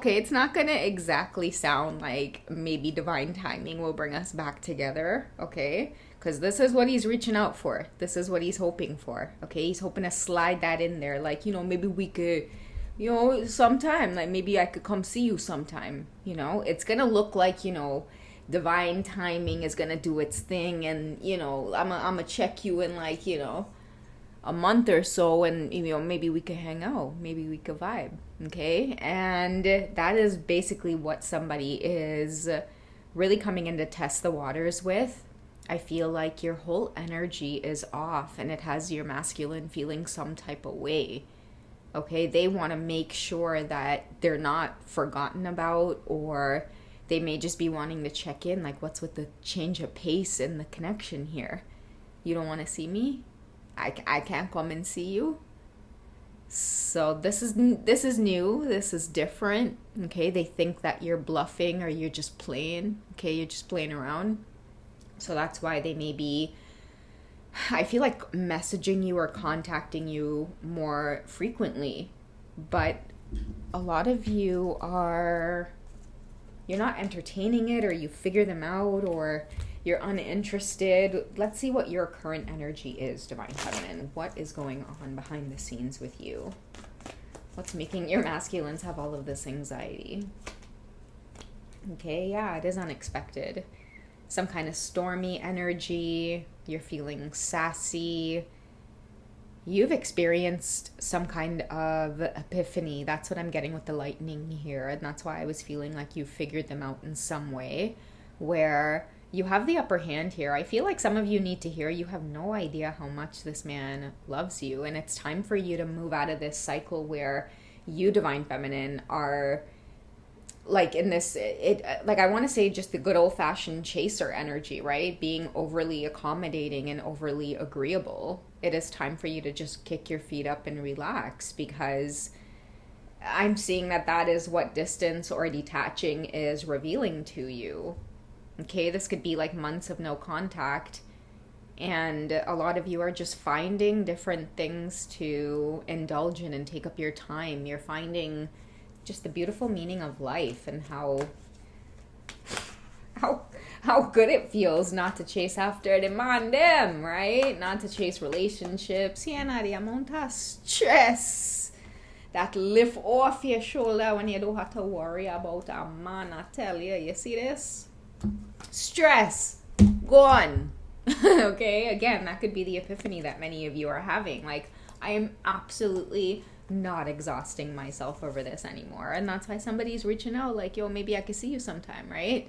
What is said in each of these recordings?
Okay, it's not gonna exactly sound like maybe divine timing will bring us back together, okay? Because this is what he's reaching out for. This is what he's hoping for, okay? He's hoping to slide that in there. Like, maybe we could, sometime, like maybe I could come see you sometime, It's gonna look like, divine timing is gonna do its thing, and, I'm gonna check you in, like, a month or so, and maybe we could hang out, maybe we could vibe, okay? And that is basically what somebody is really coming in to test the waters with. I feel like your whole energy is off, and it has your masculine feeling some type of way, okay? They want to make sure that they're not forgotten about, or they may just be wanting to check in, like, what's with the change of pace and the connection here? You don't want to see me? I can't come and see you. So this is new. This is different. Okay, they think that you're bluffing or you're just playing. Okay, you're just playing around. So that's why they may be, I feel like, messaging you or contacting you more frequently. But a lot of you you're not entertaining it, or you figure them out, or you're uninterested. Let's see what your current energy is, Divine Feminine. What is going on behind the scenes with you? What's making your masculines have all of this anxiety? Okay, yeah, it is unexpected. Some kind of stormy energy. You're feeling sassy. You've experienced some kind of epiphany. That's what I'm getting with the lightning here. And that's why I was feeling like you figured them out in some way, where you have the upper hand here. I feel like some of you need to hear you have no idea how much this man loves you, and it's time for you to move out of this cycle where you, Divine Feminine, are like in this, like, I want to say just the good old-fashioned chaser energy, right? Being overly accommodating and overly agreeable. It is time for you to just kick your feet up and relax, because I'm seeing that is what distance or detaching is revealing to you. Okay, this could be like months of no contact, and a lot of you are just finding different things to indulge in and take up your time. You're finding just the beautiful meaning of life, and how good it feels not to chase after the man them, right? Not to chase relationships. Siena de monta stress that lift off your shoulder when you don't have to worry about a man. I tell you, you see this? Stress gone. Okay, again, that could be the epiphany that many of you are having. Like, I am absolutely not exhausting myself over this anymore, and that's why somebody's reaching out, like, yo, maybe I could see you sometime, right?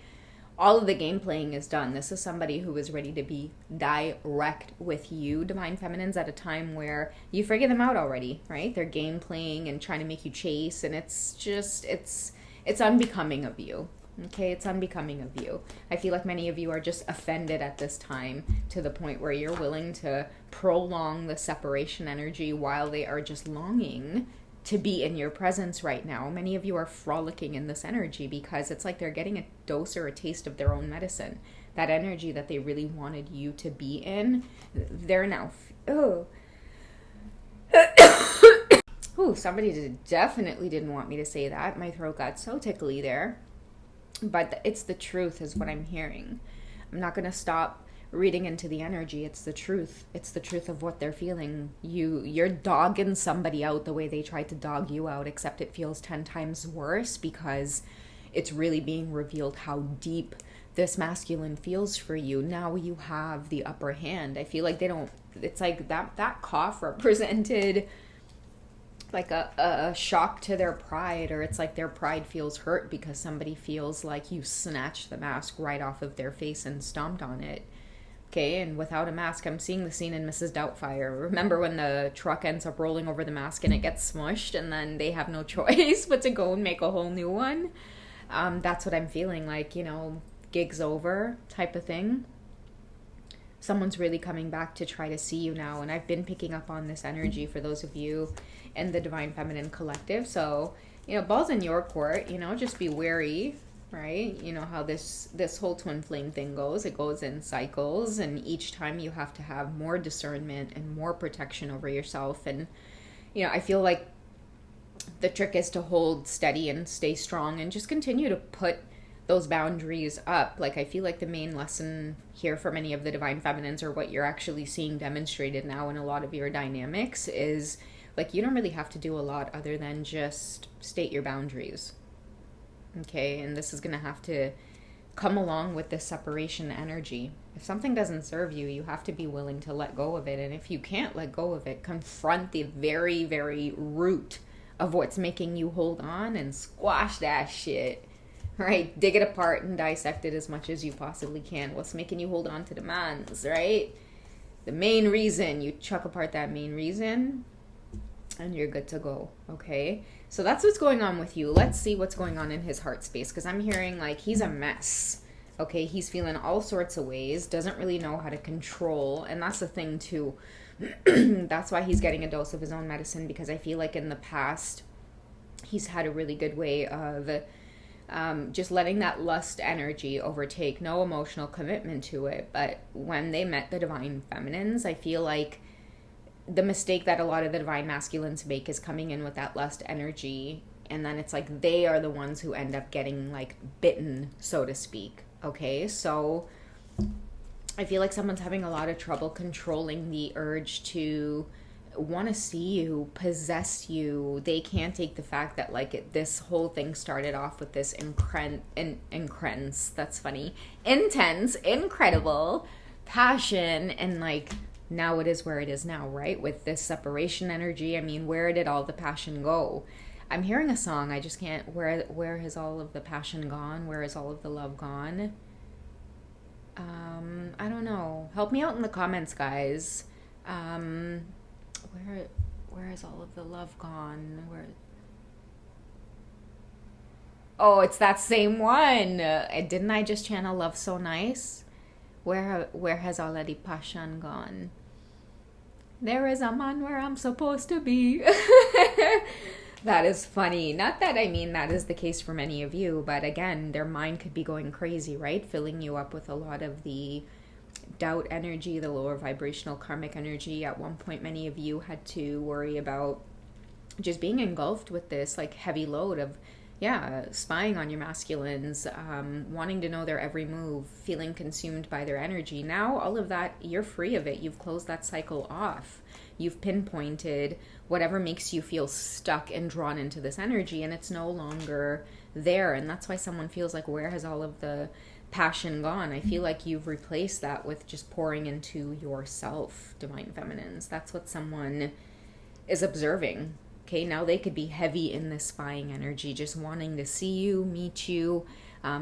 All of the game playing is done. This is somebody who is ready to be direct with you, Divine Feminines, at a time where you figure them out already, right? They're game playing and trying to make you chase, and it's just, it's unbecoming of you. Okay, it's unbecoming of you. I feel like many of you are just offended at this time, to the point where you're willing to prolong the separation energy while they are just longing to be in your presence right now. Many of you are frolicking in this energy because it's like they're getting a dose or a taste of their own medicine. That energy that they really wanted you to be in, they're now... Oh. Ooh, somebody definitely didn't want me to say that. My throat got so tickly there. But it's the truth is what I'm hearing. I'm not going to stop reading into the energy. It's the truth. It's the truth of what they're feeling. You're dogging somebody out the way they tried to dog you out, except it feels 10 times worse, because it's really being revealed how deep this masculine feels for you. Now you have the upper hand. I feel like they don't... It's like that cough represented like a shock to their pride, or it's like their pride feels hurt because somebody feels like you snatched the mask right off of their face and stomped on it. Okay, and without a mask, I'm seeing the scene in Mrs. Doubtfire. Remember when the truck ends up rolling over the mask and it gets smushed, and then they have no choice but to go and make a whole new one? That's what I'm feeling like, gig's over type of thing. Someone's really coming back to try to see you now, and I've been picking up on this energy for those of you in the Divine Feminine Collective. So, ball's in your court, just be wary, right? You know how this whole twin flame thing goes. It goes in cycles, and each time you have to have more discernment and more protection over yourself. And, I feel like The trick is to hold steady and stay strong and just continue to put those boundaries up. Like, I feel like the main lesson here for many of the divine feminines, or what you're actually seeing demonstrated now in a lot of your dynamics, is like, you don't really have to do a lot other than just state your boundaries. Okay, and this is going to have to come along with this separation energy. If something doesn't serve you, you have to be willing to let go of it. And if you can't let go of it, confront the very, very root of what's making you hold on and squash that shit. Right? Dig it apart and dissect it as much as you possibly can. What's making you hold on to demands, right? The main reason, you chuck apart that main reason and you're good to go. Okay? So that's what's going on with you. Let's see what's going on in his heart space, because I'm hearing like he's a mess. Okay, he's feeling all sorts of ways, doesn't really know how to control, and that's the thing too. That's why he's getting a dose of his own medicine, because I feel like in the past he's had a really good way of just letting that lust energy overtake, no emotional commitment to it. But when they met the divine feminines, I feel like the mistake that a lot of the divine masculines make is coming in with that lust energy, and then it's like they are the ones who end up getting like bitten, so to speak. Okay, so I feel like someone's having a lot of trouble controlling the urge to want to see you, possess you. They can't take the fact that like this whole thing started off with this that's funny, intense, incredible passion, and like now it is where it is now, right? With this separation energy, I mean, where did all the passion go? I'm hearing a song, I just can't, where has all of the passion gone? Where is all of the love gone? I don't know. Help me out in the comments, guys. Where has all of the love gone? Oh, it's that same one. Didn't I just channel Love So Nice? Where has all of the passion gone? There is a man where I'm supposed to be. That is funny. Not that I mean that is the case for many of you, but again, their mind could be going crazy, right? Filling you up with a lot of the doubt energy, the lower vibrational karmic energy. At one point, many of you had to worry about just being engulfed with this like heavy load of, spying on your masculines, wanting to know their every move, feeling consumed by their energy. Now, all of that, you're free of it. You've closed that cycle off. You've pinpointed whatever makes you feel stuck and drawn into this energy, and it's no longer there. And that's why someone feels like, where has all of the passion gone? I feel like you've replaced that with just pouring into yourself, divine feminines. That's what someone is observing. Okay, now they could be heavy in this spying energy, just wanting to see you, meet you.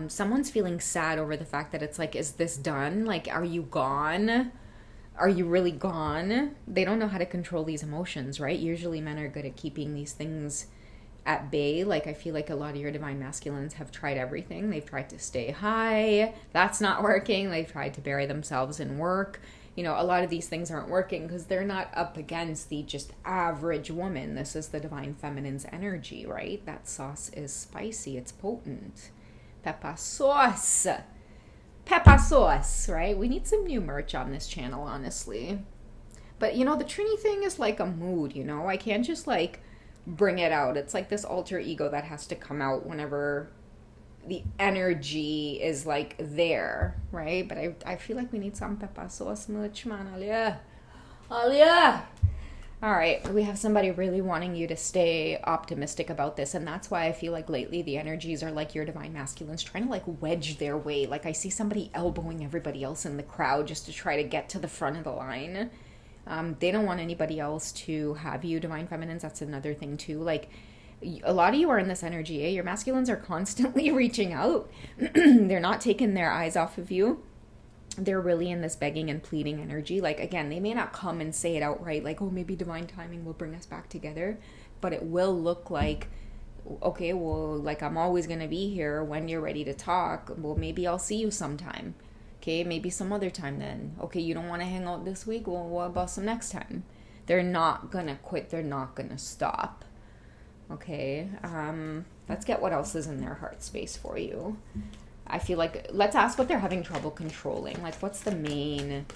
Someone's feeling sad over the fact that it's like, is this done? Like, are you gone? Are you really gone? They don't know how to control these emotions, right? Usually men are good at keeping these things at bay. Like, I feel like a lot of your divine masculines have tried everything. They've tried to stay high. That's not working. They've tried to bury themselves in work. You know, a lot of these things aren't working because they're not up against the just average woman. This is the divine feminine's energy, right? That sauce is spicy. It's potent. Pepper sauce. Pepper sauce, right? We need some new merch on this channel, honestly. But, you know, the Trini thing is like a mood, you know? I can't just, like, bring it out. It's like this alter ego that has to come out whenever the energy is, like, there, right? But I feel like we need some pepper sauce merch, man. Alia. Alia! All right, we have somebody really wanting you to stay optimistic about this, and that's why I feel like lately the energies are like your divine masculines trying to like wedge their way. Like I see somebody elbowing everybody else in the crowd just to try to get to the front of the line. They don't want anybody else to have you, divine feminines. That's another thing too. Like a lot of you are in this energy. Your masculines are constantly reaching out. They're not taking their eyes off of you. They're really in this begging and pleading energy. Like, again, they may not come and say it outright, like, oh, maybe divine timing will bring us back together, but it will look like, okay, well, like, I'm always going to be here when you're ready to talk. Well, maybe I'll see you sometime. Okay, maybe some other time then. Okay, you don't want to hang out this week? Well, what about some next time? They're not going to quit. They're not going to stop. Okay, let's get what else is in their heart space for you. I feel like, let's ask what they're having trouble controlling. Like, what's the main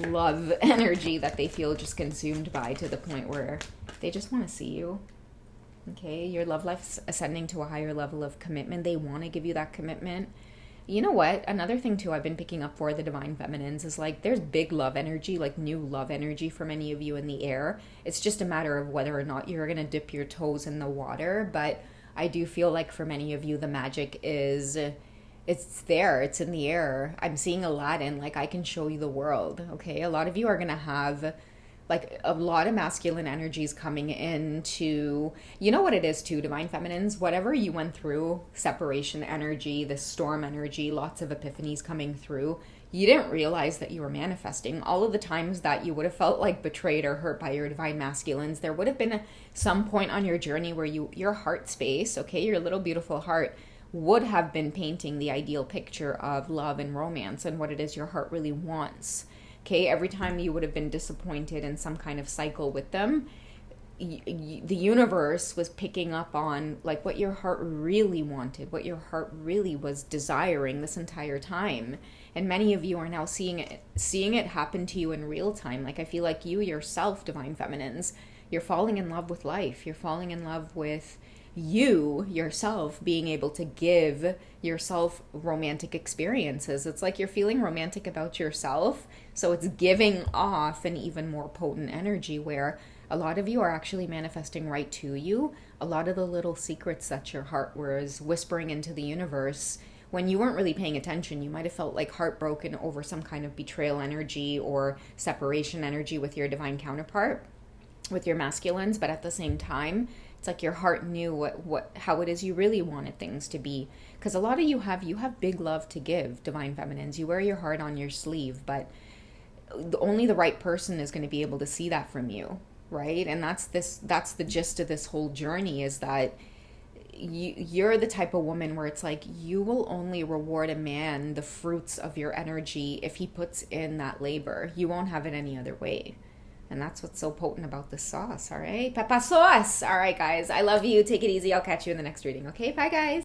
love energy that they feel just consumed by to the point where they just want to see you? Okay, your love life's ascending to a higher level of commitment. They want to give you that commitment. You know what? Another thing too I've been picking up for the divine feminines is like there's big love energy, like new love energy for many of you in the air. It's just a matter of whether or not you're going to dip your toes in the water, but I do feel like for many of you the magic is it's there, it's in the air. I'm seeing Aladdin, like I can show you the world, okay? A lot of you are going to have like a lot of masculine energies coming into, you know what it is too, divine feminines, whatever you went through, separation energy, the storm energy, lots of epiphanies coming through, you didn't realize that you were manifesting. All of the times that you would have felt like betrayed or hurt by your divine masculines, there would have been some point on your journey where your heart space, okay, your little beautiful heart would have been painting the ideal picture of love and romance and what it is your heart really wants. Okay, every time you would have been disappointed in some kind of cycle with them, the universe was picking up on like what your heart really wanted, what your heart really was desiring this entire time. And many of you are now seeing it happen to you in real time. Like I feel like you yourself, divine feminines, you're falling in love with life. You're falling in love with you yourself being able to give yourself romantic experiences. It's like you're feeling romantic about yourself, so it's giving off an even more potent energy where a lot of you are actually manifesting right to you a lot of the little secrets that your heart was whispering into the universe when you weren't really paying attention. You might have felt like heartbroken over some kind of betrayal energy or separation energy with your divine counterpart, with your masculines, but at the same time it's like your heart knew what how it is you really wanted things to be, because a lot of you have big love to give, divine feminines. You wear your heart on your sleeve, but only the right person is going to be able to see that from you, right? And that's the gist of this whole journey, is that you're the type of woman where it's like you will only reward a man the fruits of your energy if he puts in that labor. You won't have it any other way. And that's what's so potent about this sauce, all right? Peppa sauce! All right, guys. I love you. Take it easy. I'll catch you in the next reading, okay? Bye, guys.